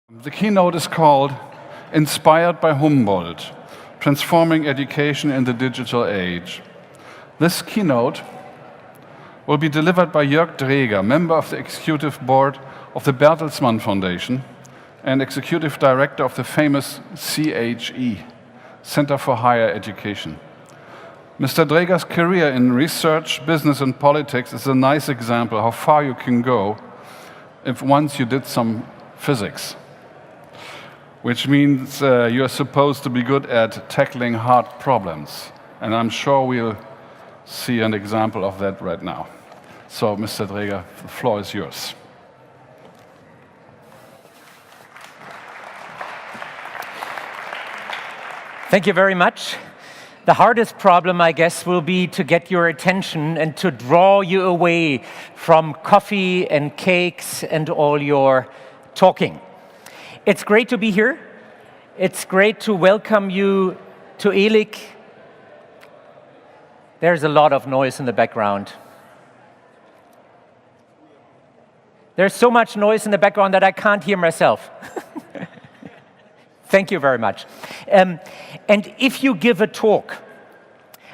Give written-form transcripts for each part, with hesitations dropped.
The keynote is called Inspired by Humboldt, Transforming Education in the Digital Age. This keynote will be delivered by Jörg Dräger, member of the executive board of the Bertelsmann Foundation and executive director of the famous CHE, Center for Higher Education. Mr. Dräger's career in research, business, and politics is a nice example how far you can go if once you did some physics, which means you're supposed to be good at tackling hard problems. And I'm sure we'll see an example of that right now. So, Mr. Dräger, the floor is yours. Thank you very much. The hardest problem, I guess, will be to get your attention and to draw you away from coffee and cakes and all your talking. It's great to be here. It's great to welcome you to ELIG. There's a lot of noise in the background. There's so much noise in the background that I can't hear myself. Thank you very much. And if you give a talk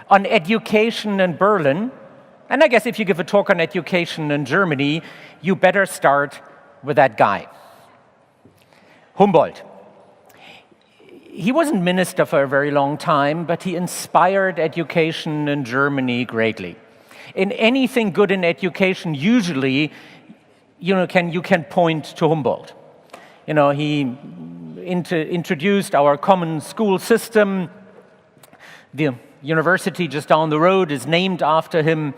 on education in Berlin, and I guess if you give a talk on education in Germany, you better start with that guy, Humboldt. He wasn't minister for a very long time, but he inspired education in Germany greatly. In anything good in education, usually you can point to Humboldt. You know, he introduced our common school system. The university just down the road is named after him.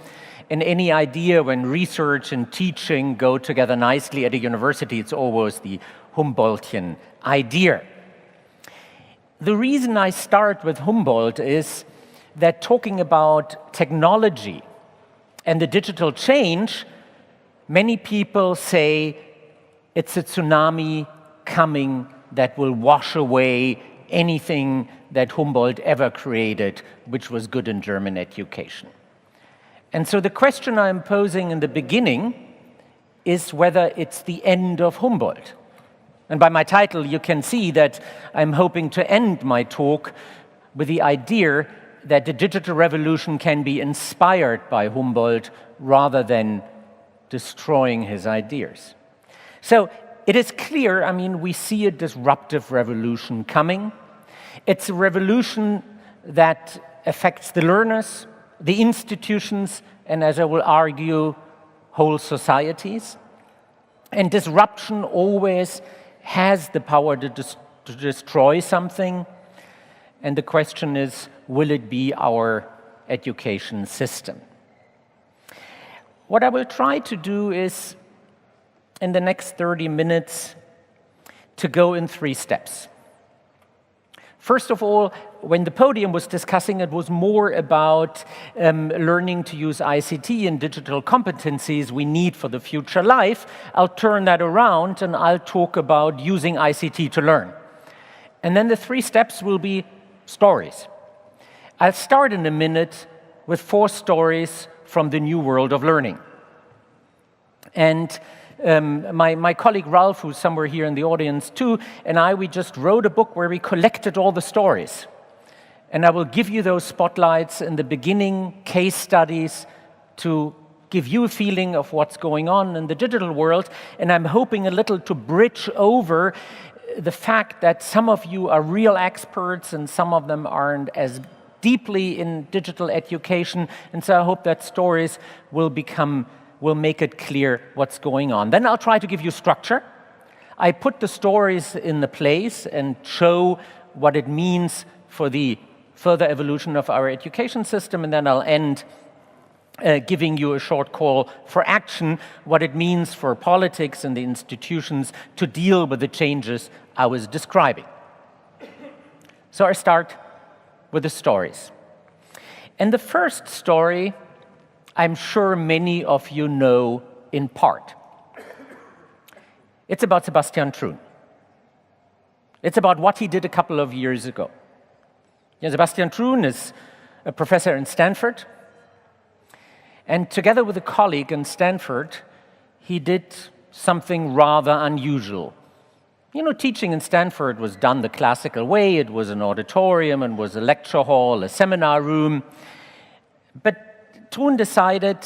And any idea when research and teaching go together nicely at a university, it's always the Humboldtian idea. The reason I start with Humboldt is that talking about technology and the digital change, many people say it's a tsunami coming that will wash away anything that Humboldt ever created, which was good in German education. And so the question I'm posing in the beginning is whether it's the end of Humboldt. And by my title, you can see that I'm hoping to end my talk with the idea that the digital revolution can be inspired by Humboldt rather than destroying his ideas. So it is clear, I mean, we see a disruptive revolution coming. It's a revolution that affects the learners, the institutions, and as I will argue, whole societies. And disruption always has the power to destroy something. And the question is, will it be our education system? What I will try to do is, in the next 30 minutes, to go in 3 steps. First of all, when the podium was discussing, it was more about learning to use ICT and digital competencies we need for the future life. I'll turn that around and I'll talk about using ICT to learn. And then the 3 steps will be stories. I'll start in a minute with 4 stories from the new world of learning. And my colleague Ralph, who's somewhere here in the audience too, and we just wrote a book where we collected all the stories. And I will give you those spotlights in the beginning, case studies, to give you a feeling of what's going on in the digital world. And I'm hoping a little to bridge over the fact that some of you are real experts and some of them aren't as deeply in digital education. And so I hope that stories will make it clear what's going on. Then I'll try to give you structure. I put the stories in the place and show what it means for the further evolution of our education system, and then I'll end giving you a short call for action, what it means for politics and the institutions to deal with the changes I was describing. So I start with the stories. And the first story, I'm sure many of you know in part. It's about Sebastian Thrun. It's about what he did a couple of years ago. Sebastian Thrun is a professor in Stanford, and together with a colleague in Stanford, he did something rather unusual. You know, teaching in Stanford was done the classical way. It was an auditorium, and was a lecture hall, a seminar room. But Trun decided,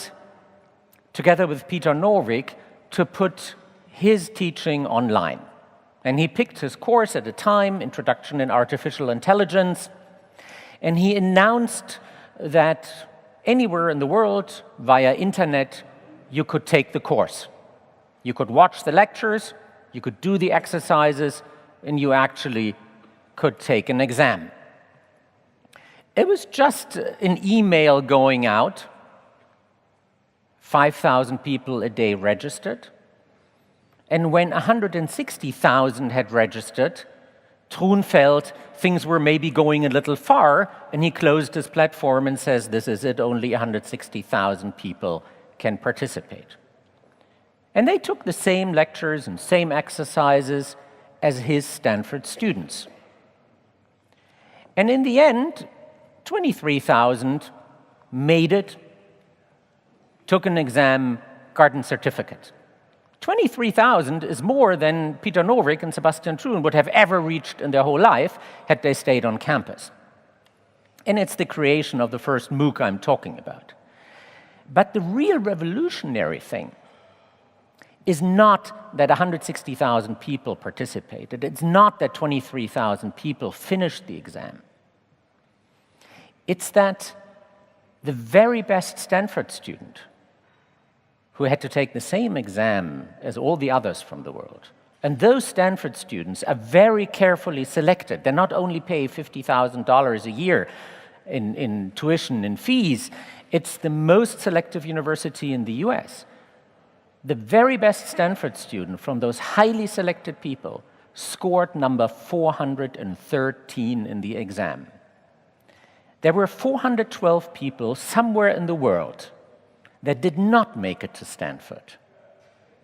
together with Peter Norvig, to put his teaching online. And he picked his course at a time, Introduction in Artificial Intelligence, and he announced that anywhere in the world, via internet, you could take the course. You could watch the lectures, you could do the exercises, and you actually could take an exam. It was just an email going out. 5,000 people a day registered. And when 160,000 had registered, Trun felt things were maybe going a little far, and he closed his platform and says, this is it, only 160,000 people can participate. And they took the same lectures and same exercises as his Stanford students. And in the end, 23,000 made it, took an exam, got a certificate. 23,000 is more than Peter Norvig and Sebastian Trun would have ever reached in their whole life had they stayed on campus. And it's the creation of the first MOOC I'm talking about. But the real revolutionary thing is not that 160,000 people participated. It's not that 23,000 people finished the exam. It's that the very best Stanford student, who had to take the same exam as all the others from the world. And those Stanford students are very carefully selected. They not only pay $50,000 a year in tuition and fees, it's the most selective university in the US. The very best Stanford student from those highly selected people scored number 413 in the exam. There were 412 people somewhere in the world that did not make it to Stanford,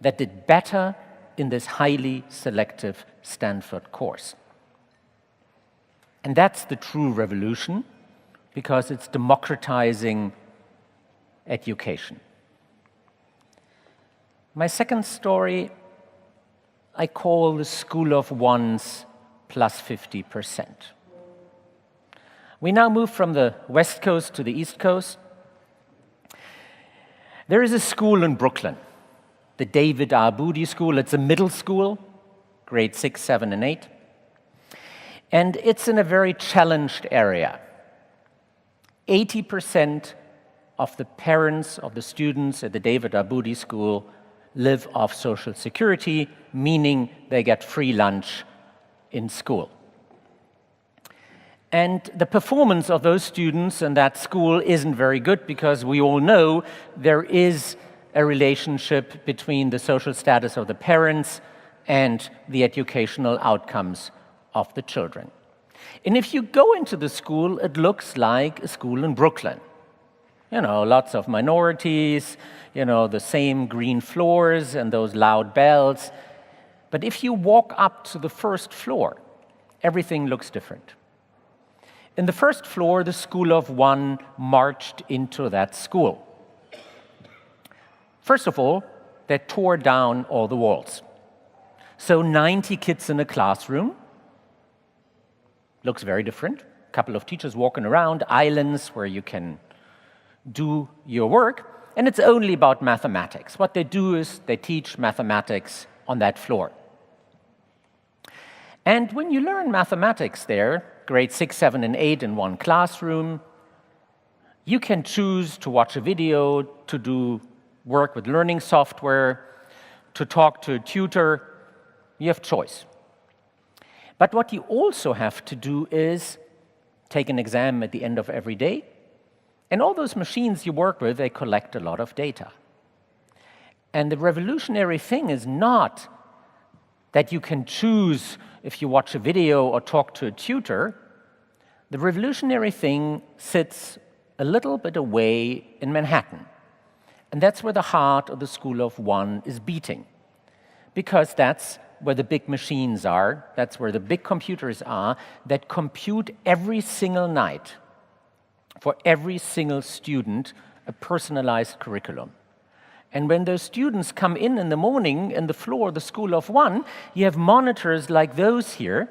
that did better in this highly selective Stanford course. And that's the true revolution, because it's democratizing education. My second story I call the School of Ones plus 50%. We now move from the West Coast to the East Coast. There is a school in Brooklyn, the David R. Boody School. It's a middle school, grade 6, 7, and 8. And it's in a very challenged area. 80% of the parents of the students at the David R. Boody School live off Social Security, meaning they get free lunch in school. And the performance of those students in that school isn't very good, because we all know there is a relationship between the social status of the parents and the educational outcomes of the children. And if you go into the school, it looks like a school in Brooklyn. You know, lots of minorities, you know, the same green floors and those loud bells. But if you walk up to the first floor, everything looks different. In the first floor, the School of One marched into that school. First of all, they tore down all the walls. So 90 kids in a classroom. Looks very different. A couple of teachers walking around, islands where you can do your work. And it's only about mathematics. What they do is they teach mathematics on that floor. And when you learn mathematics there, grade 6, 7, and 8 in one classroom, you can choose to watch a video, to do work with learning software, to talk to a tutor. You have choice. But what you also have to do is take an exam at the end of every day. And all those machines you work with, they collect a lot of data. And the revolutionary thing is not that you can choose if you watch a video or talk to a tutor. The revolutionary thing sits a little bit away in Manhattan. And that's where the heart of the School of One is beating. Because that's where the big machines are, that's where the big computers are, that compute every single night for every single student a personalized curriculum. And when those students come in the morning in the floor of the school of one, you have monitors like those here,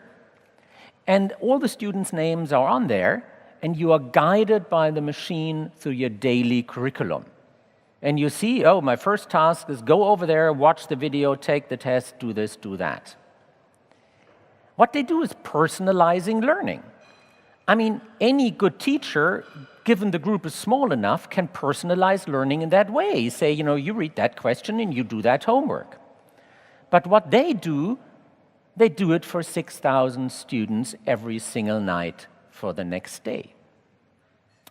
and all the students' names are on there, and you are guided by the machine through your daily curriculum. And you see, oh, my first task is go over there, watch the video, take the test, do this, do that. What they do is personalizing learning. I mean, any good teacher, given the group is small enough, can personalize learning in that way. Say, you know, you read that question and you do that homework. But what they do it for 6,000 students every single night for the next day.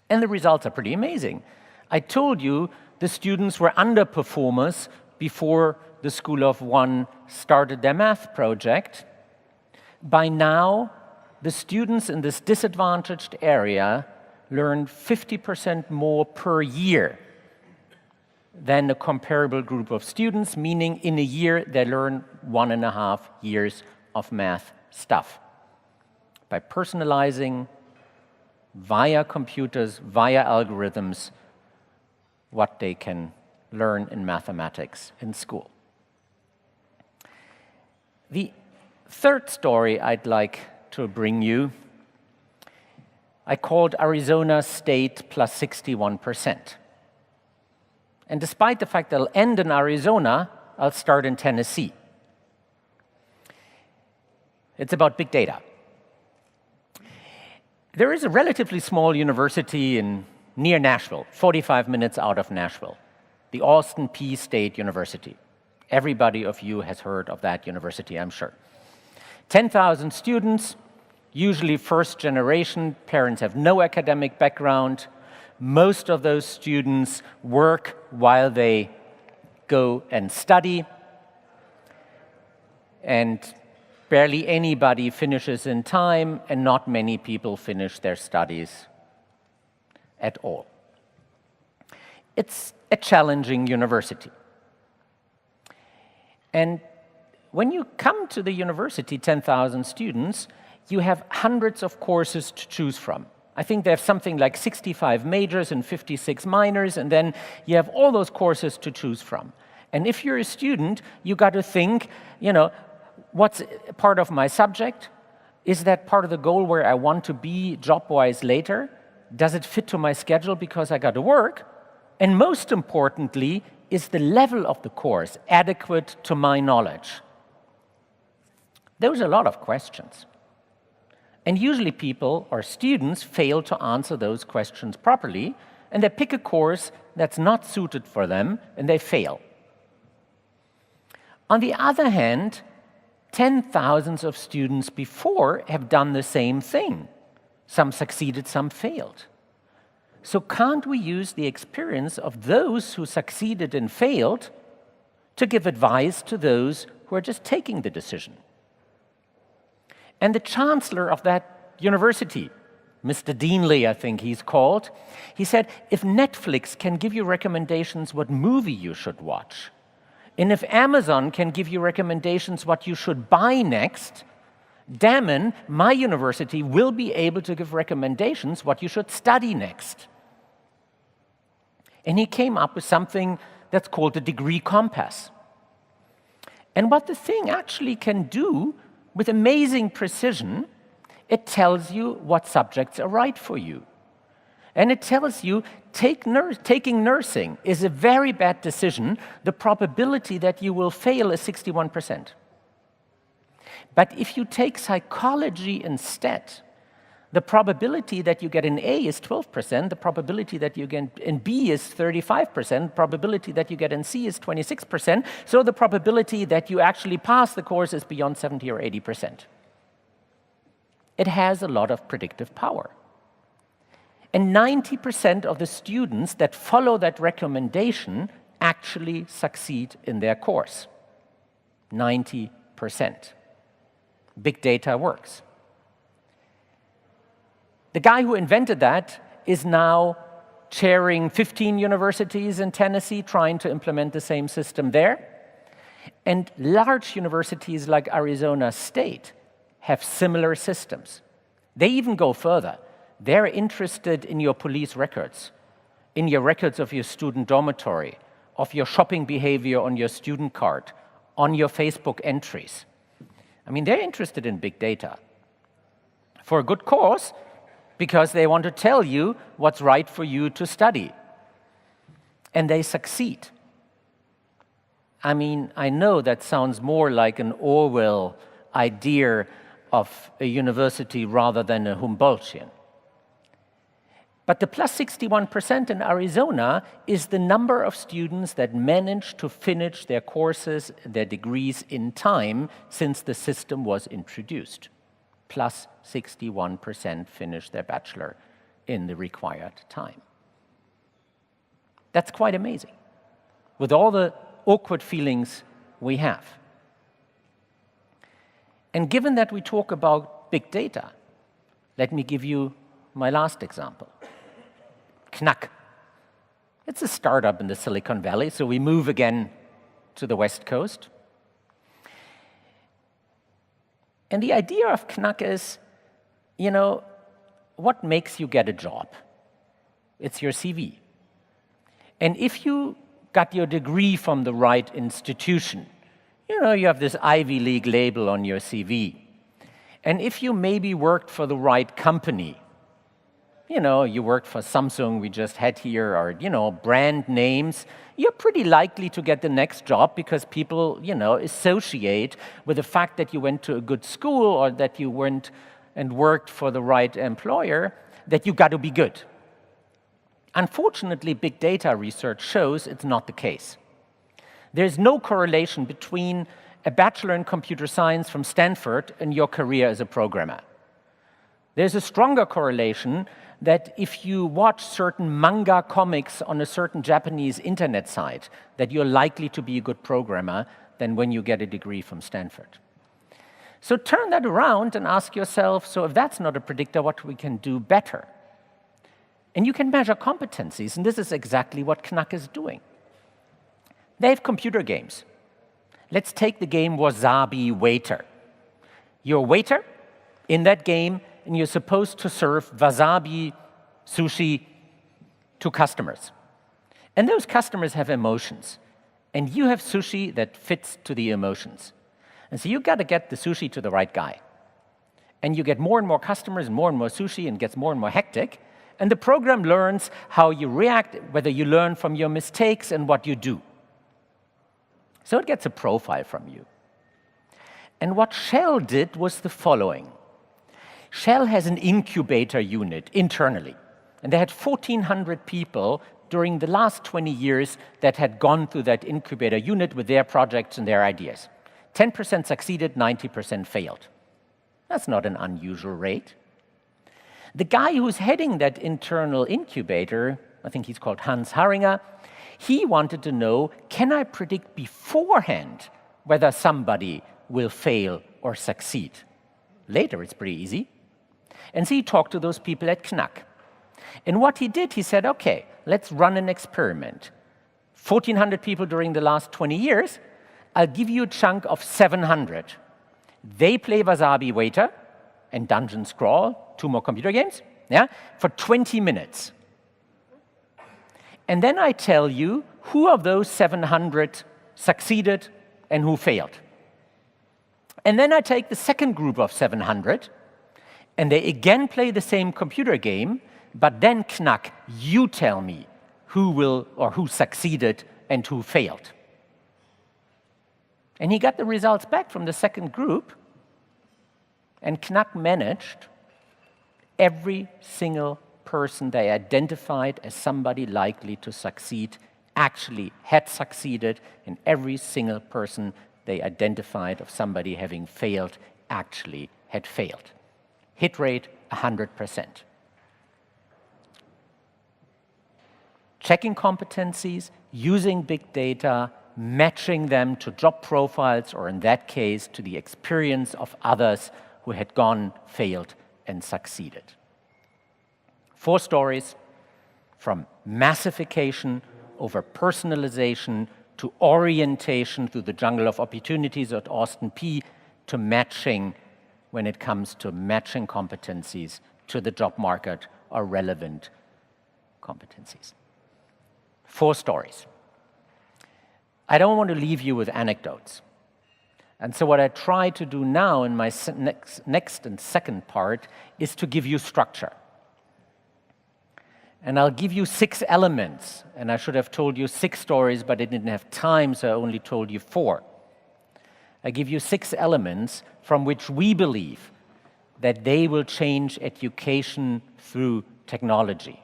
And the results are pretty amazing. I told you the students were underperformers before the School of One started their math project. By now, the students in this disadvantaged area learn 50% more per year than a comparable group of students, meaning in a year they learn 1.5 years of math stuff. By personalizing via computers, via algorithms, what they can learn in mathematics in school. The third story I'd like to bring you, I called Arizona State plus 61%. And despite the fact that I'll end in Arizona, I'll start in Tennessee. It's about big data. There is a relatively small university near Nashville, 45 minutes out of Nashville, the Austin Peay State University. Everybody of you has heard of that university, I'm sure. 10,000 students, usually first generation, parents have no academic background. Most of those students work while they go and study, and barely anybody finishes in time, and not many people finish their studies at all. It's a challenging university. And when you come to the university, 10,000 students, you have hundreds of courses to choose from. I think they have something like 65 majors and 56 minors, and then you have all those courses to choose from. And if you're a student, you got to think, you know, what's part of my subject? Is that part of the goal where I want to be job-wise later? Does it fit to my schedule because I got to work? And most importantly, is the level of the course adequate to my knowledge? Those are a lot of questions. And usually people or students fail to answer those questions properly, and they pick a course that's not suited for them, and they fail. On the other hand, 10,000 of students before have done the same thing. Some succeeded, some failed. So can't we use the experience of those who succeeded and failed to give advice to those who are just taking the decision? And the chancellor of that university, Mr. Deanley, I think he's called, he said, if Netflix can give you recommendations what movie you should watch, and if Amazon can give you recommendations what you should buy next, damn, my university will be able to give recommendations what you should study next. And he came up with something that's called the degree compass. And what the thing actually can do with amazing precision, it tells you what subjects are right for you. And it tells you taking nursing is a very bad decision. The probability that you will fail is 61%. But if you take psychology instead, the probability that you get an A is 12%, the probability that you get an B is 35%, the probability that you get an C is 26%, so the probability that you actually pass the course is beyond 70 or 80%. It has a lot of predictive power. And 90% of the students that follow that recommendation actually succeed in their course. 90%. Big data works. The guy who invented that is now chairing 15 universities in Tennessee, trying to implement the same system there. And large universities like Arizona State have similar systems. They even go further. They're interested in your police records, in your records of your student dormitory, of your shopping behavior on your student card, on your Facebook entries. I mean, they're interested in big data for a good cause, because they want to tell you what's right for you to study. And they succeed. I mean, I know that sounds more like an Orwell idea of a university rather than a Humboldtian. But the plus 61% in Arizona is the number of students that managed to finish their courses, their degrees in time since the system was introduced. Plus 61% finished their bachelor in the required time. That's quite amazing, with all the awkward feelings we have. And given that we talk about big data, let me give you my last example. Knack. It's a startup in the Silicon Valley, so we move again to the West Coast. And the idea of Knack is, you know, what makes you get a job? It's your CV. And if you got your degree from the right institution, you know, you have this Ivy League label on your CV. And if you maybe worked for the right company, you know, you worked for Samsung, we just had here, or, you know, brand names, you're pretty likely to get the next job because people, you know, associate with the fact that you went to a good school or that you went and worked for the right employer, that you got to be good. Unfortunately, big data research shows it's not the case. There's no correlation between a bachelor in computer science from Stanford and your career as a programmer. There's a stronger correlation that if you watch certain manga comics on a certain Japanese internet site, that you're likely to be a good programmer than when you get a degree from Stanford. So turn that around and ask yourself, so if that's not a predictor, what we can do better? And you can measure competencies, and this is exactly what Knack is doing. They have computer games. Let's take the game Wasabi Waiter. You're a waiter in that game, and you're supposed to serve wasabi sushi to customers. And those customers have emotions, and you have sushi that fits to the emotions. And so you've got to get the sushi to the right guy. And you get more and more customers and more sushi, and it gets more and more hectic. And the program learns how you react, whether you learn from your mistakes and what you do. So it gets a profile from you. And what Shell did was the following. Shell has an incubator unit internally. And they had 1,400 people during the last 20 years that had gone through that incubator unit with their projects and their ideas. 10% succeeded, 90% failed. That's not an unusual rate. The guy who's heading that internal incubator, I think he's called Hans Haringer, he wanted to know, can I predict beforehand whether somebody will fail or succeed? Later, it's pretty easy. And so he talked to those people at Knack. And what he did, he said, okay, let's run an experiment. 1,400 people during the last 20 years, I'll give you a chunk of 700. They play Wasabi Waiter and Dungeon Scrawl, 2 more computer games, yeah, for 20 minutes. And then I tell you who of those 700 succeeded and who failed. And then I take the second group of 700, and they again play the same computer game, but then Knack, you tell me who will or who succeeded and who failed. And he got the results back from the second group, and Knack managed every single person they identified as somebody likely to succeed actually had succeeded, and every single person they identified of somebody having failed actually had failed. Hit rate, 100%. Checking competencies, using big data, matching them to job profiles, or in that case, to the experience of others who had gone, failed, and succeeded. 4 stories, from massification over personalization to orientation through the jungle of opportunities at Austin Peay, to matching when it comes to matching competencies to the job market or relevant competencies. 4 stories. I don't want to leave you with anecdotes. And so what I try to do now in my next and second part is to give you structure. And I'll give you 6 elements. And I should have told you 6 stories, but I didn't have time, so I only told you 4. I give you 6 elements from which we believe that they will change education through technology.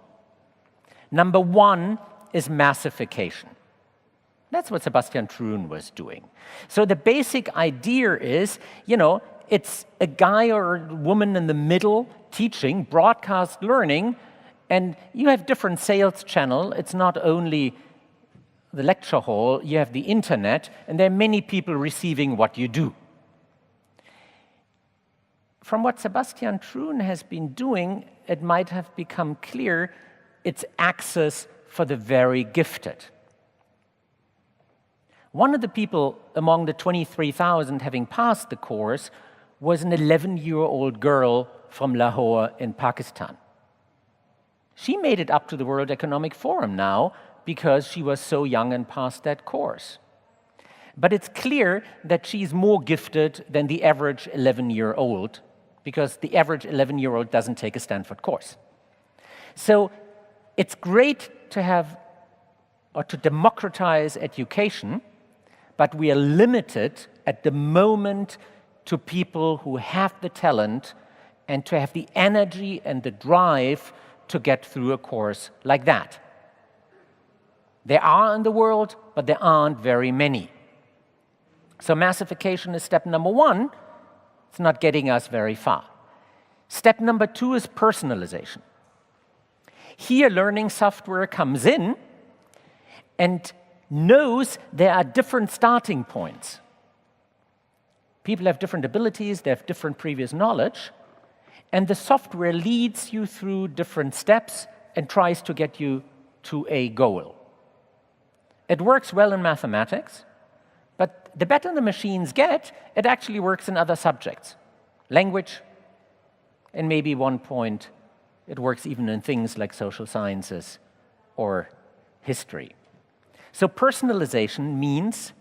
Number 1 is massification. That's what Sebastian Thrun was doing. So the basic idea is, it's a guy or a woman in the middle teaching broadcast learning, and you have different sales channels. It's not only the lecture hall, you have the internet, and there are many people receiving what you do. From what Sebastian Thrun has been doing, it might have become clear it's access for the very gifted. One of the people among the 23,000 having passed the course was an 11-year-old girl from Lahore in Pakistan. She made it up to the World Economic Forum now because she was so young and passed that course. But it's clear that she's more gifted than the average 11-year-old because the average 11-year-old doesn't take a Stanford course. So it's great to have or to democratize education, but we are limited at the moment to people who have the talent and to have the energy and the drive to get through a course like that. There are in the world, but there aren't very many. So massification is step number 1. It's not getting us very far. Step number 2 is personalization. Here, learning software comes in and knows there are different starting points. People have different abilities, they have different previous knowledge, and the software leads you through different steps and tries to get you to a goal. It works well in mathematics, but the better the machines get, it actually works in other subjects. Language, and maybe one point, it works even in things like social sciences or history. So personalization means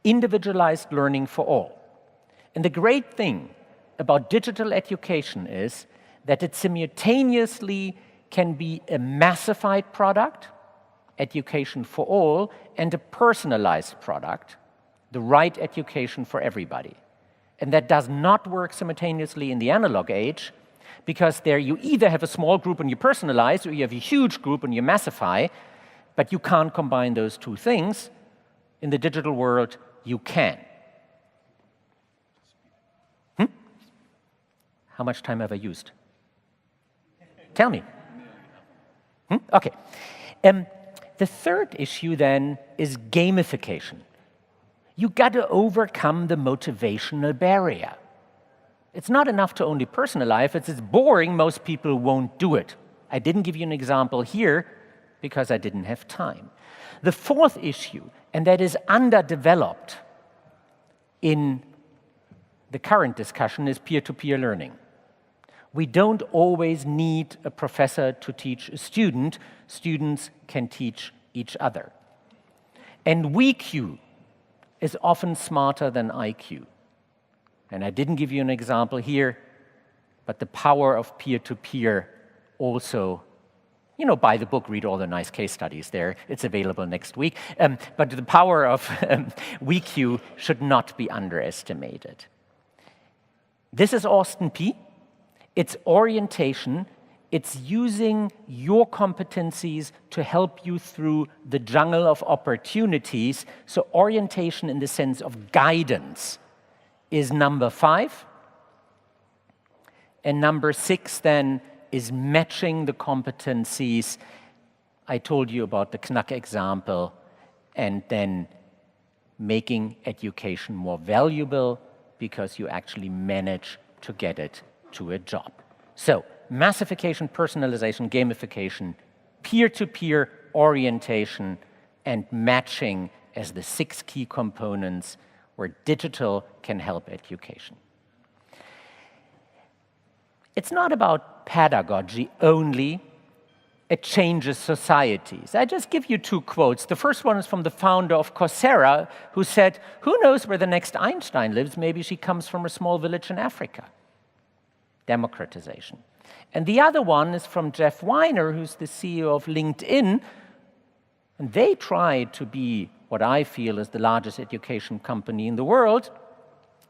individualized learning for all. And the great thing about digital education is that it simultaneously can be a massified product, education for all, and a personalized product, the right education for everybody. And that does not work simultaneously in the analog age, because there you either have a small group and you personalize, or you have a huge group and you massify, but you can't combine those two things. In the digital world, you can. How much time have I used? Tell me. Okay. The third issue then is gamification. You got to overcome the motivational barrier. It's not enough to only personalize. If it's boring, most people won't do it. I didn't give you an example here because I didn't have time. The fourth issue, and that is underdeveloped in the current discussion, is peer-to-peer learning. We don't always need a professor to teach a student. Students can teach each other. And WeQ is often smarter than IQ. And I didn't give you an example here, but the power of peer-to-peer also, buy the book, read all the nice case studies there. It's available next week. But the power of WeQ should not be underestimated. This is Austin P. It's orientation. It's using your competencies to help you through the jungle of opportunities. So orientation in the sense of guidance is number 5. And number 6 then is matching the competencies. I told you about the Knack example, and then making education more valuable because you actually manage to get it to a job. So massification, personalization, gamification, peer-to-peer orientation, and matching as the 6 key components where digital can help education. It's not about pedagogy only, it changes societies. I just give you two quotes. The first one is from the founder of Coursera, who said, "Who knows where the next Einstein lives? Maybe she comes from a small village in Africa." Democratization. And the other one is from Jeff Weiner, who's the CEO of LinkedIn, and they tried to be what I feel is the largest education company in the world.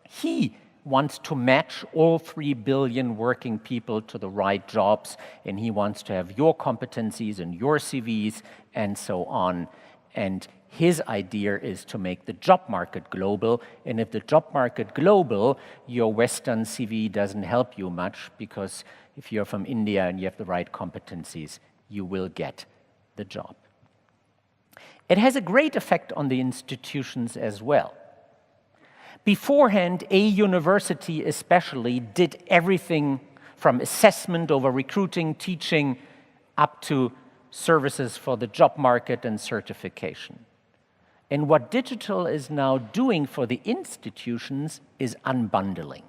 He wants to match all 3 billion working people to the right jobs, and he wants to have your competencies and your CVs and so on. And his idea is to make the job market global, and if the job market global, your Western CV doesn't help you much, because if you're from India and you have the right competencies, you will get the job. It has a great effect on the institutions as well. Beforehand, a university especially did everything from assessment over recruiting, teaching, up to services for the job market and certification. And what digital is now doing for the institutions is unbundling.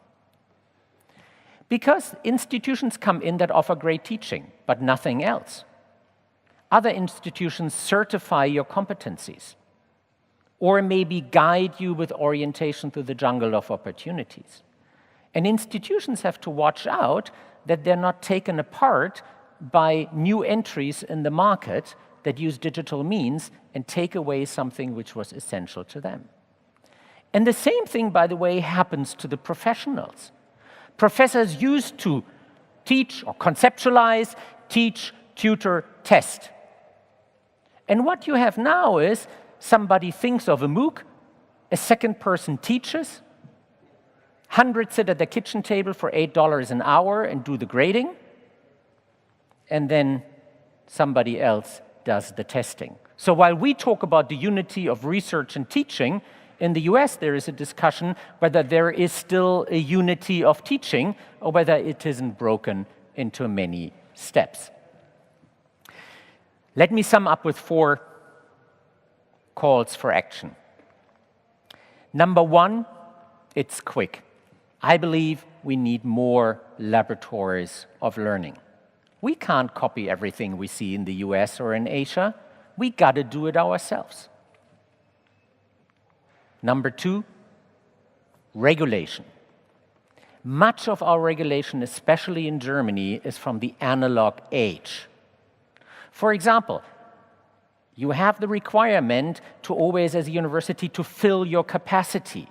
Because institutions come in that offer great teaching, but nothing else. Other institutions certify your competencies, or maybe guide you with orientation through the jungle of opportunities. And institutions have to watch out that they're not taken apart by new entries in the market that use digital means and take away something which was essential to them. And the same thing, by the way, happens to the professionals. Professors used to teach or conceptualize, teach, tutor, test. And what you have now is somebody thinks of a MOOC, a second person teaches, hundreds sit at the kitchen table for $8 an hour and do the grading, and then somebody else does the testing. So while we talk about the unity of research and teaching, in the US there is a discussion whether there is still a unity of teaching or whether it isn't broken into many steps. Let me sum up with 4 calls for action. Number 1, it's quick. I believe we need more laboratories of learning. We can't copy everything we see in the US or in Asia. We got to do it ourselves. Number 2, regulation. Much of our regulation, especially in Germany, is from the analog age. For example, you have the requirement to always, as a university, to fill your capacity.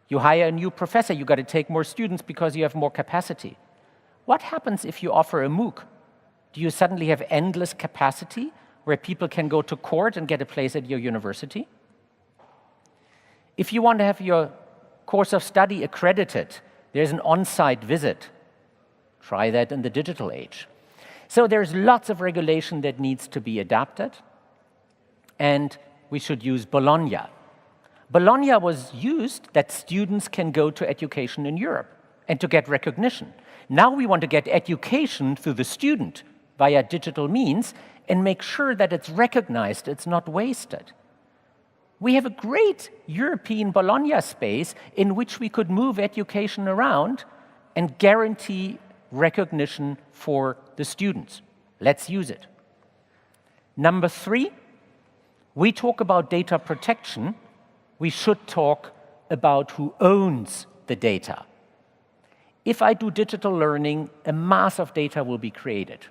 You hire a new professor, you got to take more students because you have more capacity. What happens if you offer a MOOC? Do you suddenly have endless capacity where people can go to court and get a place at your university? If you want to have your course of study accredited, there's an on-site visit. Try that in the digital age. So there's lots of regulation that needs to be adapted, and we should use Bologna. Bologna was used that students can go to education in Europe and to get recognition. Now we want to get education through the student via digital means and make sure that it's recognized, it's not wasted. We have a great European Bologna space in which we could move education around and guarantee recognition for the students. Let's use it. Number 3, we talk about data protection. We should talk about who owns the data. If I do digital learning, a mass of data will be created.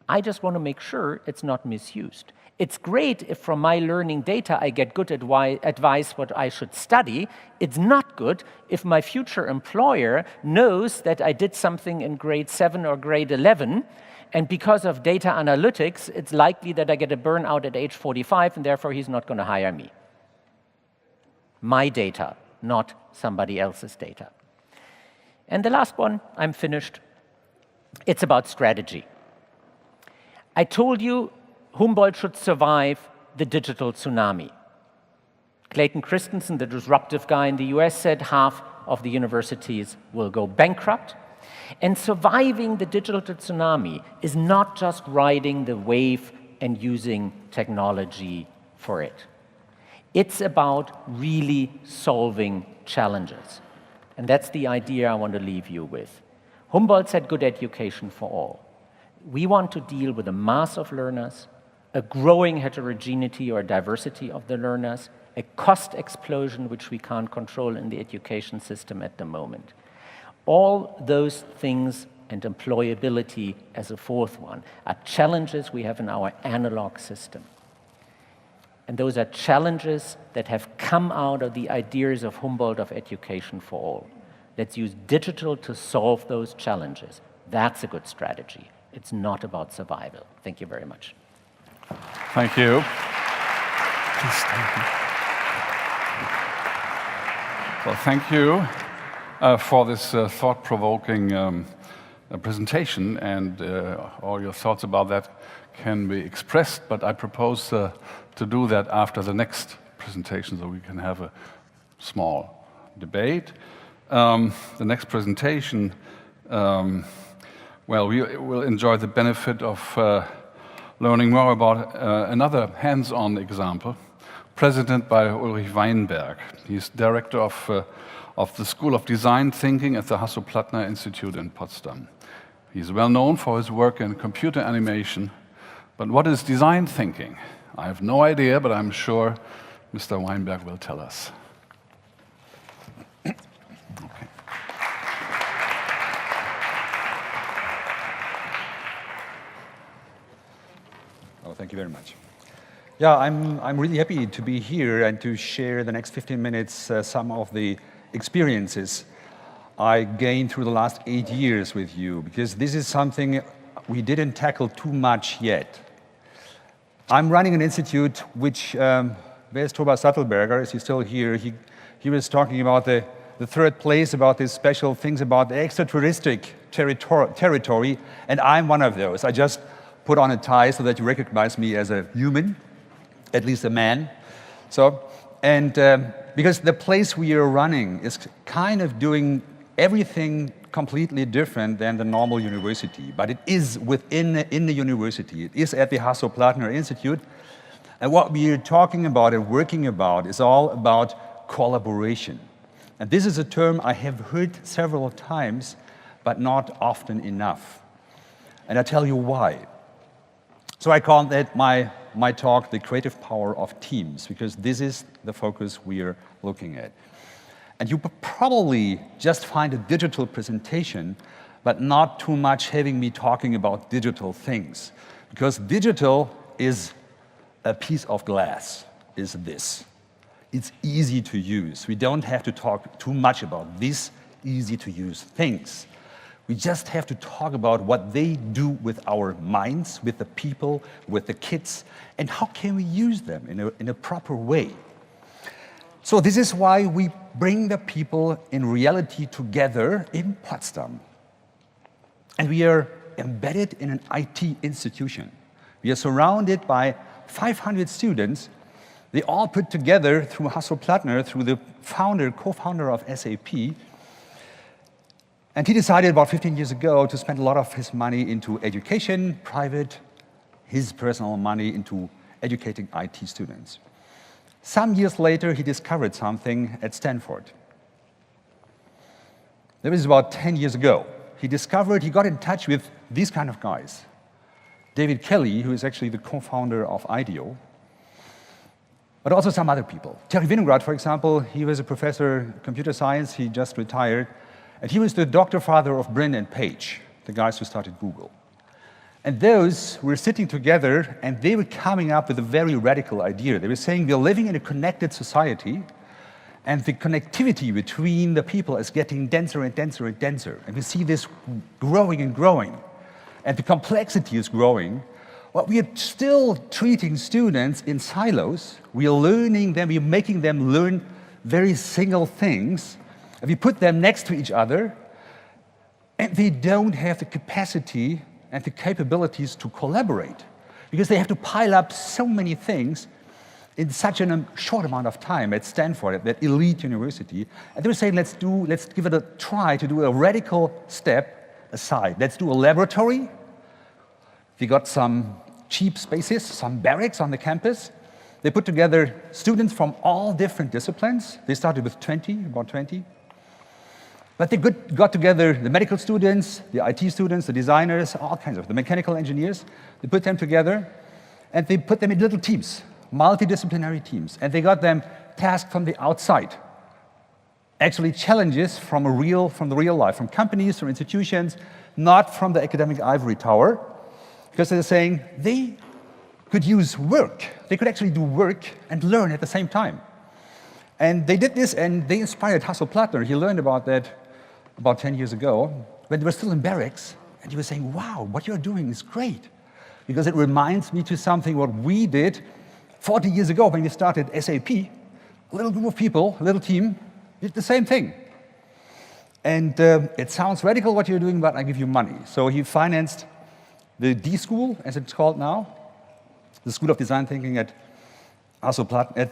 I just want to make sure it's not misused. It's great if from my learning data I get good advice what I should study. It's not good if my future employer knows that I did something in grade 7 or grade 11, and because of data analytics, it's likely that I get a burnout at age 45, and therefore he's not going to hire me. My data, not somebody else's data. And the last one, I'm finished. It's about strategy. I told you Humboldt should survive the digital tsunami. Clayton Christensen, the disruptive guy in the US, said half of the universities will go bankrupt. And surviving the digital tsunami is not just riding the wave and using technology for it. It's about really solving challenges. And that's the idea I want to leave you with. Humboldt said good education for all. We want to deal with a mass of learners, a growing heterogeneity or diversity of the learners, a cost explosion which we can't control in the education system at the moment. All those things, and employability as a fourth one, are challenges we have in our analog system. And those are challenges that have come out of the ideas of Humboldt of education for all. Let's use digital to solve those challenges. That's a good strategy. It's not about survival. Thank you very much. Thank you. Well, thank you for this thought-provoking presentation, and all your thoughts about that can be expressed, but I propose to do that after the next presentation so we can have a small debate. The next presentation, well, we will enjoy the benefit of learning more about another hands-on example, presented by Ulrich Weinberg. He's director of the School of Design Thinking at the Hasso Plattner Institute in Potsdam. He's well known for his work in computer animation. But what is design thinking? I have no idea, but I'm sure Mr. Weinberg will tell us. Okay. Oh, thank you very much. Yeah, I'm really happy to be here and to share the next 15 minutes some of the experiences I gained through the last 8 years with you, because this is something we didn't tackle too much yet. I'm running an institute which, where's Thomas Sattelberger? Is he still here? He was talking about the third place, about these special things about the extraterrestrial territory, and I'm one of those. I just put on a tie so that you recognize me as a human, at least a man. So, and because the place we are running is kind of doing everything completely different than the normal university, but it is within the university. It is at the Hasso Plattner Institute, and what we are talking about and working about is all about collaboration. And this is a term I have heard several times, but not often enough. And I tell you why. So I call that my talk, The Creative Power of Teams, because this is the focus we are looking at. And you probably just find a digital presentation, but not too much having me talking about digital things. Because digital is a piece of glass, is this. It's easy to use. We don't have to talk too much about these easy-to-use things. We just have to talk about what they do with our minds, with the people, with the kids, and how can we use them in a proper way. So this is why we bring the people in reality together in Potsdam. And we are embedded in an IT institution. We are surrounded by 500 students. They all put together through Hasso Plattner, through the co-founder of SAP. And he decided about 15 years ago to spend a lot of his money into education, private, his personal money into educating IT students. Some years later, he discovered something at Stanford. That was about 10 years ago. He got in touch with these kind of guys. David Kelly, who is actually the co-founder of IDEO, but also some other people. Terry Winograd, for example, he was a professor of computer science, he just retired, and he was the doctor father of Brin and Page, the guys who started Google. And those were sitting together, and they were coming up with a very radical idea. They were saying we're living in a connected society, and the connectivity between the people is getting denser and denser and denser. And we see this growing and growing, and the complexity is growing. But we are still treating students in silos. We are learning them, we are making them learn very single things, and we put them next to each other, and they don't have the capacity and the capabilities to collaborate, because they have to pile up so many things in such a short amount of time at Stanford, at that elite university. And they were saying, let's give it a try to do a radical step aside. Let's do a laboratory. We got some cheap spaces, some barracks on the campus. They put together students from all different disciplines. They started with about 20. But they got together the medical students, the IT students, the designers, all kinds of, the mechanical engineers. They put them together, and they put them in little teams, multidisciplinary teams. And they got them tasked from the outside. Actually, challenges from the real life, from companies, from institutions, not from the academic ivory tower, because they're saying they could use work. They could actually do work and learn at the same time. And they did this, and they inspired Hasso Plattner. He learned about that about 10 years ago, when they were still in barracks, and he was saying, wow, what you're doing is great, because it reminds me to something what we did 40 years ago when we started SAP. A little group of people, a little team, did the same thing. And it sounds radical what you're doing, but I give you money. So he financed the D School, as it's called now, the School of Design Thinking at Hasso Plattner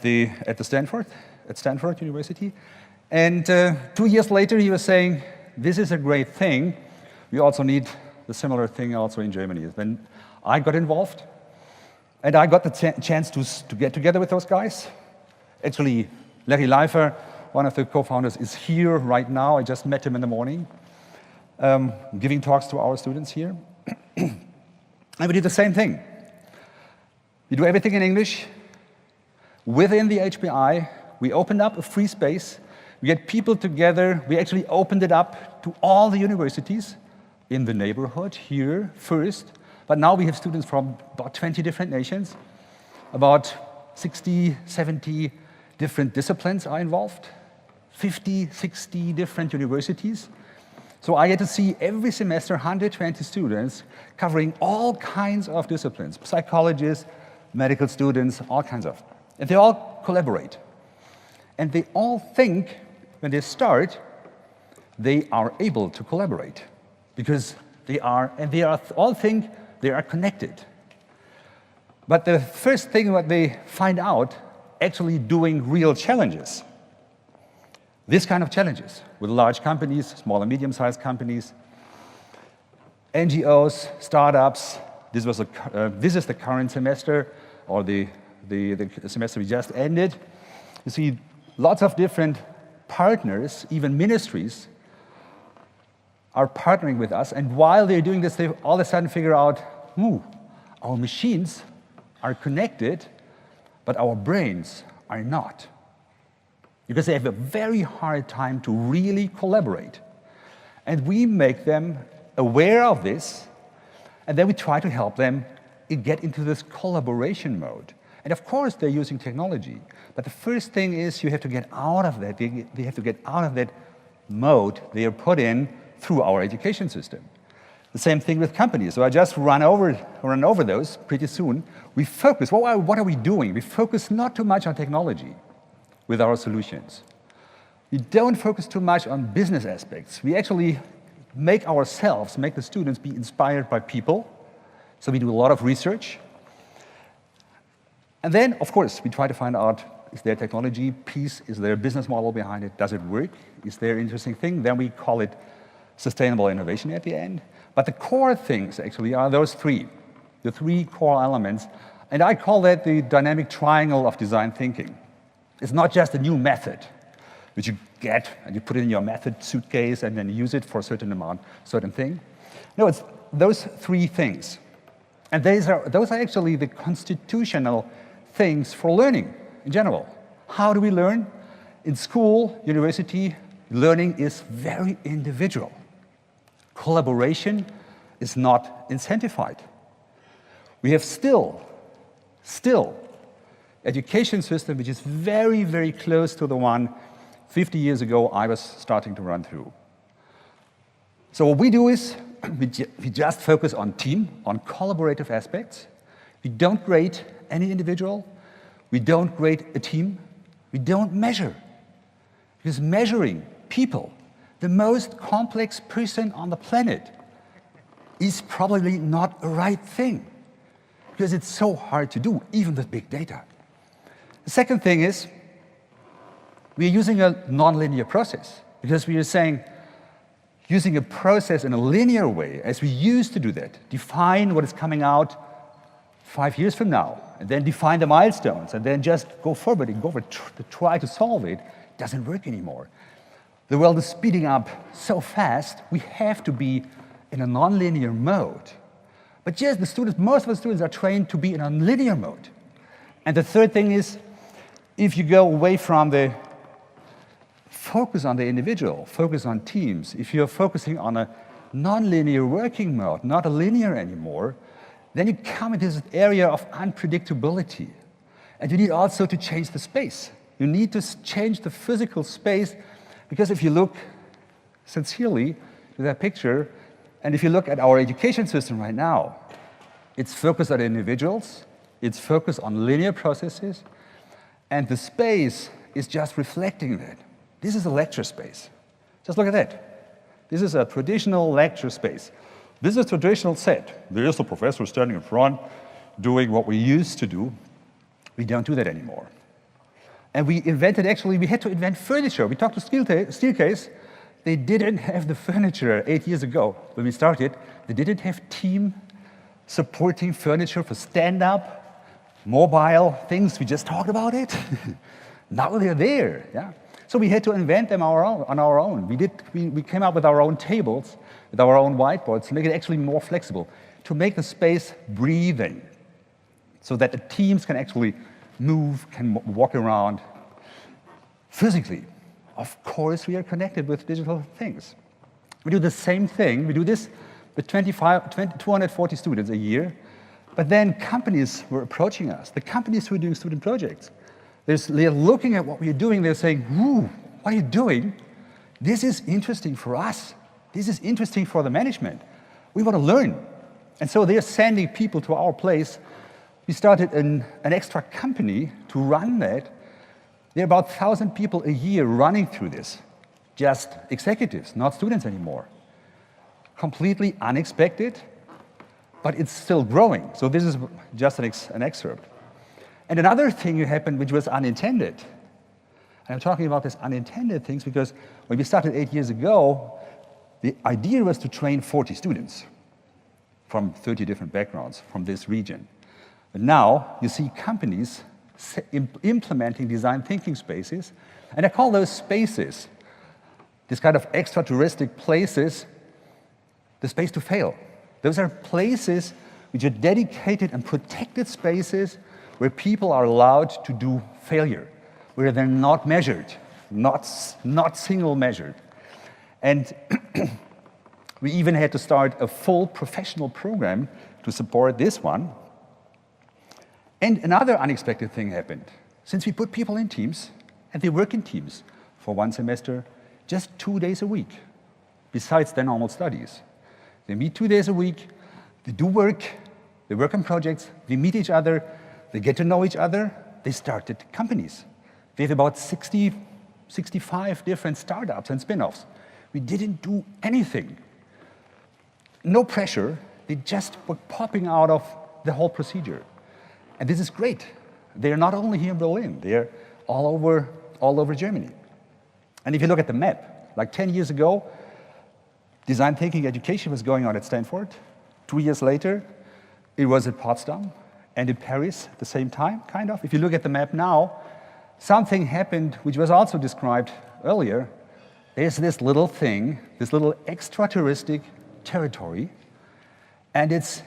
at Stanford University. And 2 years later, he was saying, this is a great thing. We also need the similar thing also in Germany. Then I got involved, and I got the chance to get together with those guys. Actually, Larry Leifer, one of the co-founders, is here right now. I just met him in the morning, giving talks to our students here. And we did the same thing. We do everything in English. Within the HPI, we opened up a free space. We get people together. We actually opened it up to all the universities in the neighborhood here first. But now we have students from about 20 different nations. About 60, 70 different disciplines are involved. 50, 60 different universities. So I get to see every semester 120 students covering all kinds of disciplines, psychologists, medical students, all kinds of. And they all collaborate. And they all think, when they start, they are able to collaborate because they all think they are connected. But the first thing that they find out, actually doing real challenges, this kind of challenges with large companies, small and medium-sized companies, NGOs, startups. This is the current semester, or the semester we just ended. You see lots of different partners, even ministries, are partnering with us. And while they're doing this, they all of a sudden figure out, our machines are connected, but our brains are not. Because they have a very hard time to really collaborate. And we make them aware of this, and then we try to help them get into this collaboration mode. And of course, they're using technology. But the first thing is you have to get out of that. They have to get out of that mode they are put in through our education system. The same thing with companies. So I just run over those pretty soon. We focus. What are we doing? We focus not too much on technology with our solutions. We don't focus too much on business aspects. We actually make the students be inspired by people. So we do a lot of research. And then, of course, we try to find out, is there technology piece? Is there a business model behind it? Does it work? Is there an interesting thing? Then we call it sustainable innovation at the end. But the core things, actually, are those three, the three core elements. And I call that the dynamic triangle of design thinking. It's not just a new method, which you get and you put it in your method suitcase and then use it for a certain thing. No, it's those three things. And those are actually the constitutional things for learning in general. How do we learn? In school, university, learning is very individual. Collaboration is not incentivized. We have still education system which is very, very close to the one 50 years ago I was starting to run through. So what we do is we just focus on team, on collaborative aspects. We don't grade any individual. We don't grade a team. We don't measure. Because measuring people, the most complex person on the planet, is probably not a right thing. Because it's so hard to do, even with big data. The second thing is, we're using a nonlinear process. Because we are saying, using a process in a linear way, as we used to do that, define what is coming out 5 years from now, and then define the milestones, and then just go forward and to try to solve it, doesn't work anymore. The world is speeding up so fast, we have to be in a nonlinear mode. But yes, the students, most of the students are trained to be in a linear mode. And the third thing is, if you go away from the focus on the individual, focus on teams, if you're focusing on a nonlinear working mode, not a linear anymore, then you come into this area of unpredictability. And you need also to change the space. You need to change the physical space, because if you look sincerely to that picture, and if you look at our education system right now, it's focused on individuals, it's focused on linear processes, and the space is just reflecting that. This is a lecture space. Just look at that. This is a traditional lecture space. This is a traditional set. There is a professor standing in front doing what we used to do. We don't do that anymore. And we had to invent furniture. We talked to Steelcase. They didn't have the furniture 8 years ago when we started. They didn't have team supporting furniture for stand-up, mobile things. We just talked about it. Now they're there. Yeah? So we had to invent them on our own. We came up with our own tables, with our own whiteboards to make it actually more flexible, to make the space breathing, so that the teams can actually move, can walk around physically. Of course, we are connected with digital things. We do the same thing. We do this with 240 students a year. But then companies were approaching us, the companies who are doing student projects. They're looking at what we're doing. They're saying, "Ooh, what are you doing? This is interesting for us. This is interesting for the management. We want to learn." And so they're sending people to our place. We started an extra company to run that. There are about 1,000 people a year running through this. Just executives, not students anymore. Completely unexpected, but it's still growing. So this is just an excerpt. And another thing happened which was unintended. And I'm talking about these unintended things because when we started 8 years ago, the idea was to train 40 students from 30 different backgrounds from this region. But now you see companies implementing design thinking spaces, and I call those spaces, this kind of extraterrestrial places, the space to fail. Those are places which are dedicated and protected spaces where people are allowed to do failure, where they're not measured, not single measured. And we even had to start a full professional program to support this one. And another unexpected thing happened. Since we put people in teams, and they work in teams for one semester, just 2 days a week, besides their normal studies. They meet 2 days a week, they do work, they work on projects, they meet each other, they get to know each other, they started companies. We have about 60, 65 different startups and spin-offs. We didn't do anything. No pressure, they just were popping out of the whole procedure. And this is great. They're not only here in Berlin, they're all over Germany. And if you look at the map, like 10 years ago, design thinking education was going on at Stanford. 2 years later, it was at Potsdam and in Paris at the same time, kind of. If you look at the map now, something happened which was also described earlier. There's this little thing, this little extraterrestrial territory, and it's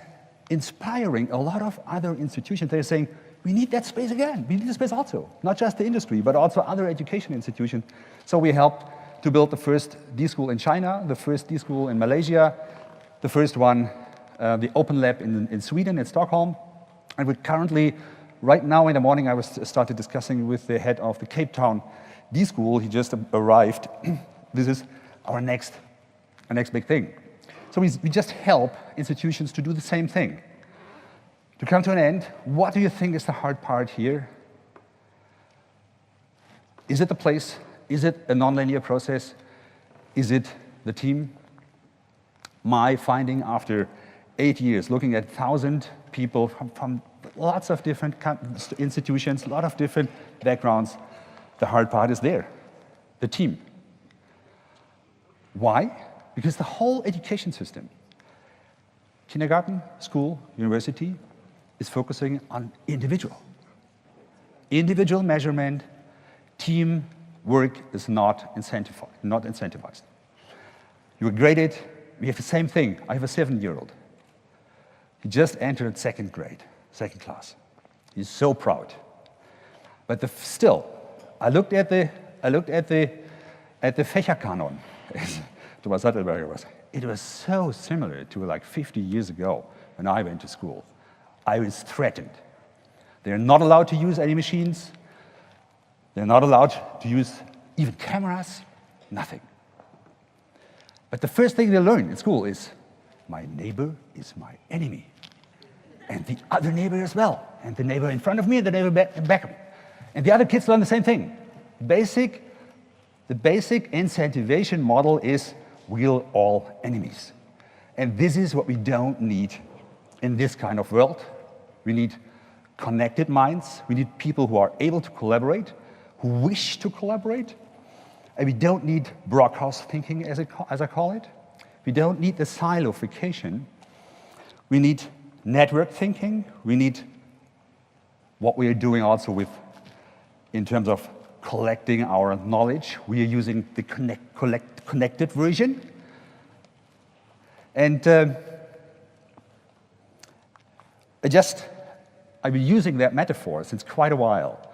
inspiring a lot of other institutions. They're saying, we need that space again. We need the space also, not just the industry, but also other education institutions. So we helped to build the first D school in China, the first D school in Malaysia, the first one, the Open Lab in Sweden, in Stockholm. And we currently, right now in the morning, I started discussing with the head of the Cape Town D school. He just arrived. This is our next big thing. So we just help institutions to do the same thing. To come to an end, what do you think is the hard part here? Is it the place? Is it a nonlinear process? Is it the team? My finding after 8 years, looking at 1,000 people from lots of different institutions, a lot of different backgrounds, the hard part is there, the team. Why? Because the whole education system, kindergarten, school, university, is focusing on individual measurement, team work is not incentivized. You are graded, we have the same thing. I have a 7-year-old. He just entered second grade, second class. He's so proud. But still, I looked at the Fächerkanon, as Thomas Sattelberger was. It was so similar to like 50 years ago when I went to school. I was threatened. They're not allowed to use any machines. They're not allowed to use even cameras, nothing. But the first thing they learn in school is, my neighbor is my enemy. And the other neighbor as well. And the neighbor in front of me and the neighbor back of me. And the other kids learn the same thing. The basic incentivization model is we're all enemies. And this is what we don't need in this kind of world. We need connected minds. We need people who are able to collaborate, who wish to collaborate. And we don't need Brockhaus thinking, as I call it. We don't need the siloification. We need network thinking. We need what we are doing also with, in terms of collecting our knowledge. We are using the connected version. And I've been using that metaphor since quite a while,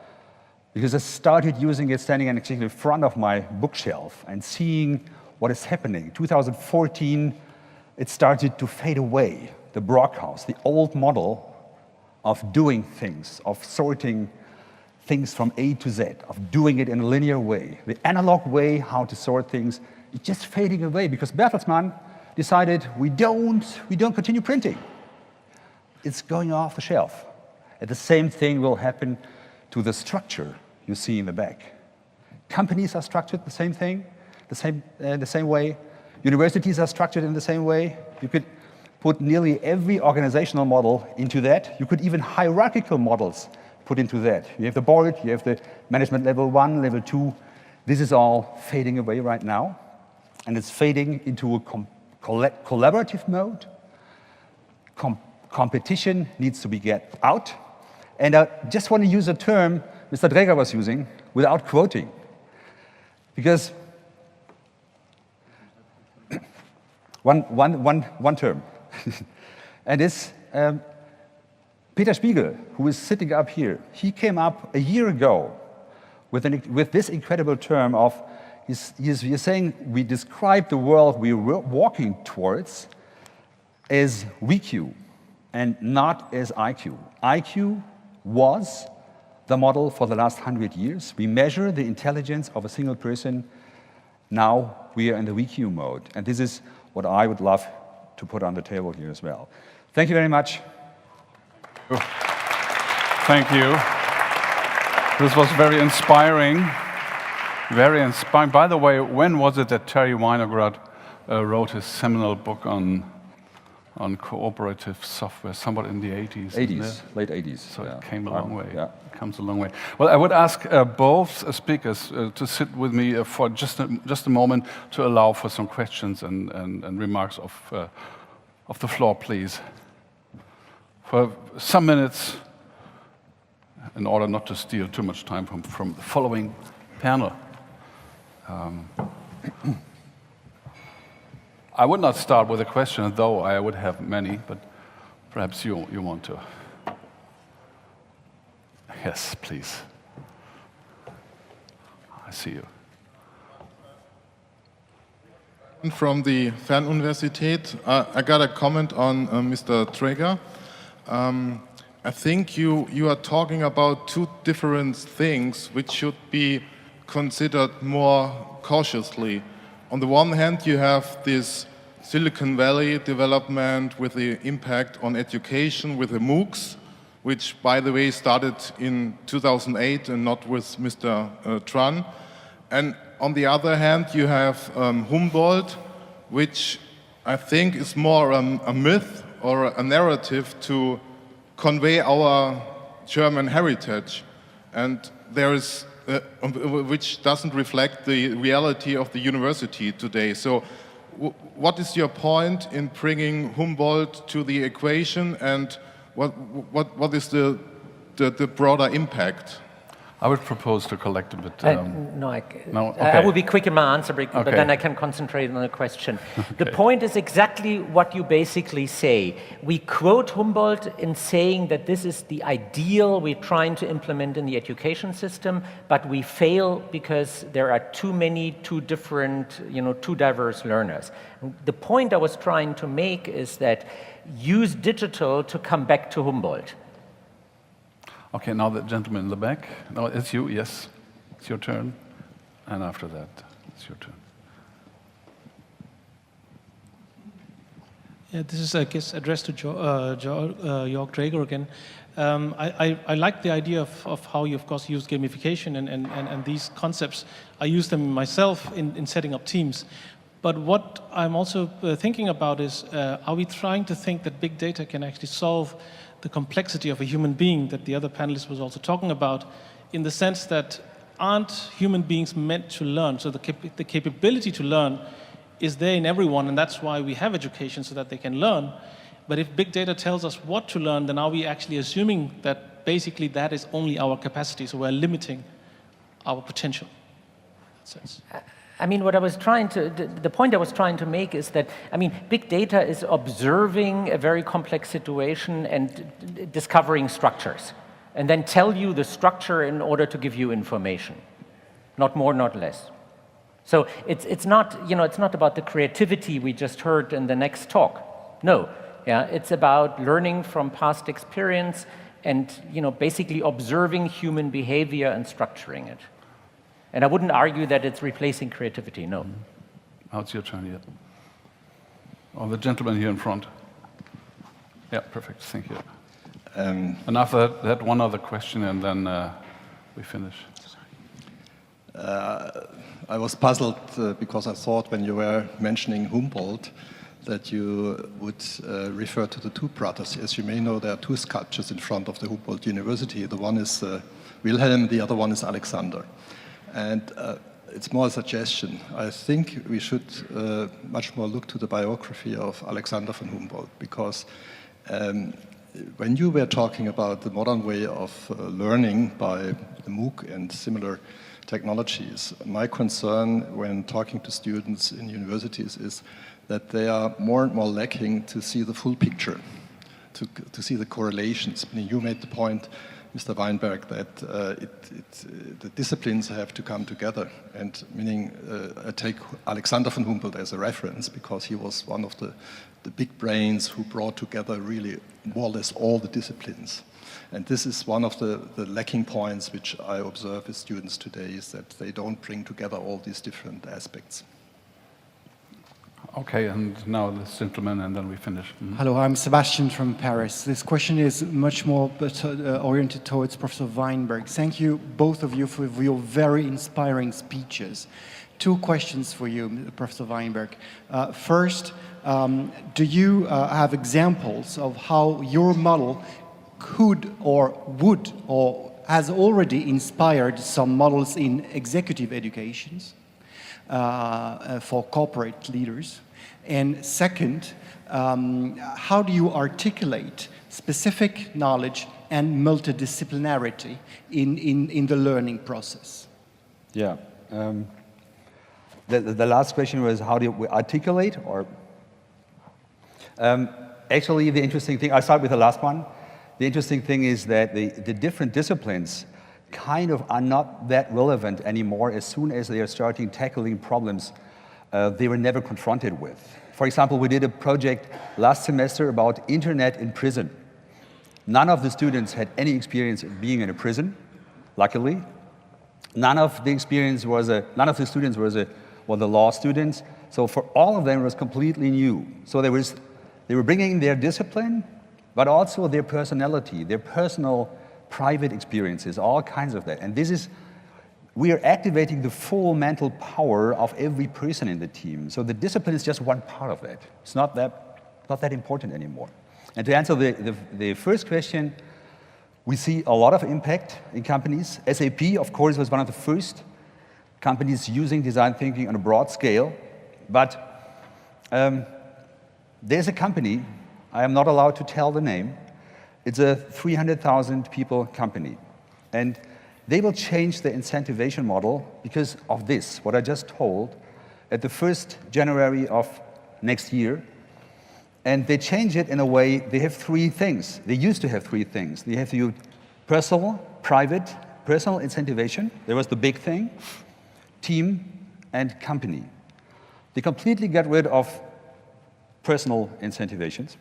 because I started using it standing actually in front of my bookshelf and seeing what is happening. 2014, it started to fade away. The Brockhaus, the old model of doing things, of sorting things from A to Z, of doing it in a linear way, the analog way how to sort things, it's just fading away because Bertelsmann decided we don't continue printing. It's going off the shelf. And the same thing will happen to the structure you see in the back. Companies are structured the same thing, the same way. Universities are structured in the same way. You could put nearly every organizational model into that. You could even hierarchical models put into that. You have the board, you have the management level 1, level 2. This is all fading away right now. And it's fading into a collaborative mode. Competition needs to be get out. And I just want to use a term Mr. Dräger was using without quoting. Because one term. And it's Peter Spiegel, who is sitting up here. He came up a year ago with this incredible term of, he's saying we describe the world we're walking towards as WQ and not as IQ. IQ was the model for the last 100 years. We measure the intelligence of a single person. Now we are in the WQ mode. And this is what I would love to put on the table here as well. Thank you very much. Thank you. This was very inspiring. Very inspiring. By the way, when was it that Terry Winograd wrote his seminal book on cooperative software? Somewhat in the 80s. 80s, late 80s. So it came a long way. Yeah. It comes a long way. Well, I would ask both speakers to sit with me for just a moment to allow for some questions and remarks of the floor, please. For some minutes, in order not to steal too much time from the following panel. I would not start with a question, though I would have many, but perhaps you want to. Yes, please. I see you. From the Fernuniversität, I got a comment on Mr. Dräger. I think you are talking about two different things which should be considered more cautiously. On the one hand, you have this Silicon Valley development with the impact on education with the MOOCs, which, by the way, started in 2008 and not with Mr. Tran. And on the other hand, you have Humboldt, which I think is more a myth or a narrative to convey our German heritage. And there is which doesn't reflect the reality of the university today. So what is your point in bringing Humboldt to the equation, and what is the broader impact? I would propose to collect a bit. No, no? I Okay. will be quick in my answer, but Okay. then I can concentrate on the question. The point is exactly what you basically say. We quote Humboldt in saying that this is the ideal we're trying to implement in the education system, but we fail because there are too many, too different, too diverse learners. The point I was trying to make is that use digital to come back to Humboldt. Okay, now the gentleman in the back. No, it's you, yes. It's your turn. And after that, it's your turn. Yeah, this is, I guess, addressed to Jörg Dräger again. I like the idea of how you, of course, use gamification and these concepts. I use them myself in setting up teams. But what I'm also thinking about is, are we trying to think that big data can actually solve the complexity of a human being that the other panelist was also talking about, in the sense that aren't human beings meant to learn? So the capability to learn is there in everyone, and that's why we have education, so that they can learn. But if big data tells us what to learn, then are we actually assuming that basically that is only our capacity, so we're limiting our potential? I mean, the point I was trying to make is that, big data is observing a very complex situation and discovering structures, and then tell you the structure in order to give you information, not more, not less. So it's not about the creativity we just heard in the next talk. No, it's about learning from past experience and basically observing human behavior and structuring it. And I wouldn't argue that it's replacing creativity, no. Now it's your turn, yeah. Oh, the gentleman here in front. Yeah, perfect, thank you. And after that, one other question, and then we finish. I was puzzled because I thought when you were mentioning Humboldt that you would refer to the two brothers. As you may know, there are two sculptures in front of the Humboldt University. The one is Wilhelm, the other one is Alexander. And it's more a suggestion. I think we should much more look to the biography of Alexander von Humboldt, because when you were talking about the modern way of learning by the MOOC and similar technologies, my concern when talking to students in universities is that they are more and more lacking to see the full picture, to see the correlations. I mean, you made the point, Mr. Weinberg, that the disciplines have to come together, and meaning I take Alexander von Humboldt as a reference because he was one of the big brains who brought together really more or less all the disciplines. And this is one of the lacking points which I observe with students today, is that they don't bring together all these different aspects. Okay, and now this gentleman, and then we finish. Hello, I'm Sebastian from Paris. This question is much more oriented towards Professor Weinberg. Thank you, both of you, for your very inspiring speeches. Two questions for you, Professor Weinberg. First, do you have examples of how your model could or would or has already inspired some models in executive educations for corporate leaders? And second, how do you articulate specific knowledge and multidisciplinarity in the learning process? Yeah. The last question was, how do we articulate? Or actually, the interesting thing, I'll start with the last one. The interesting thing is that the different disciplines kind of are not that relevant anymore as soon as they are starting tackling problems they were never confronted with. For example, we did a project last semester about internet in prison. None of the students had any experience of being in a prison, luckily. None of the students were the law students. So for all of them, it was completely new. So they were bringing their discipline, but also their personality, their personal private experiences, all kinds of that. And we are activating the full mental power of every person in the team. So the discipline is just one part of that. It's not that important anymore. And to answer the first question, we see a lot of impact in companies. SAP, of course, was one of the first companies using design thinking on a broad scale. But there's a company, I am not allowed to tell the name, it's a 300,000 people company. And They will change the incentivization model because of this, what I just told, at the 1st January of next year. And they change it in a way, they have 3 things. They used to have 3 things. They have to use personal, private, personal incentivization. There was the big thing, team, and company. They completely get rid of personal incentivations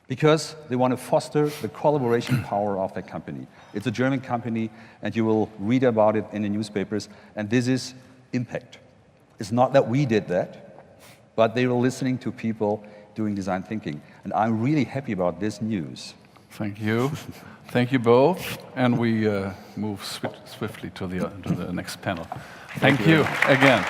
because they want to foster the collaboration power of that company. It's a German company, and you will read about it in the newspapers, and this is impact. It's not that we did that, but they were listening to people doing design thinking. And I'm really happy about this news. Thank you. Thank you both. And we move swiftly to the next panel. Thank you again.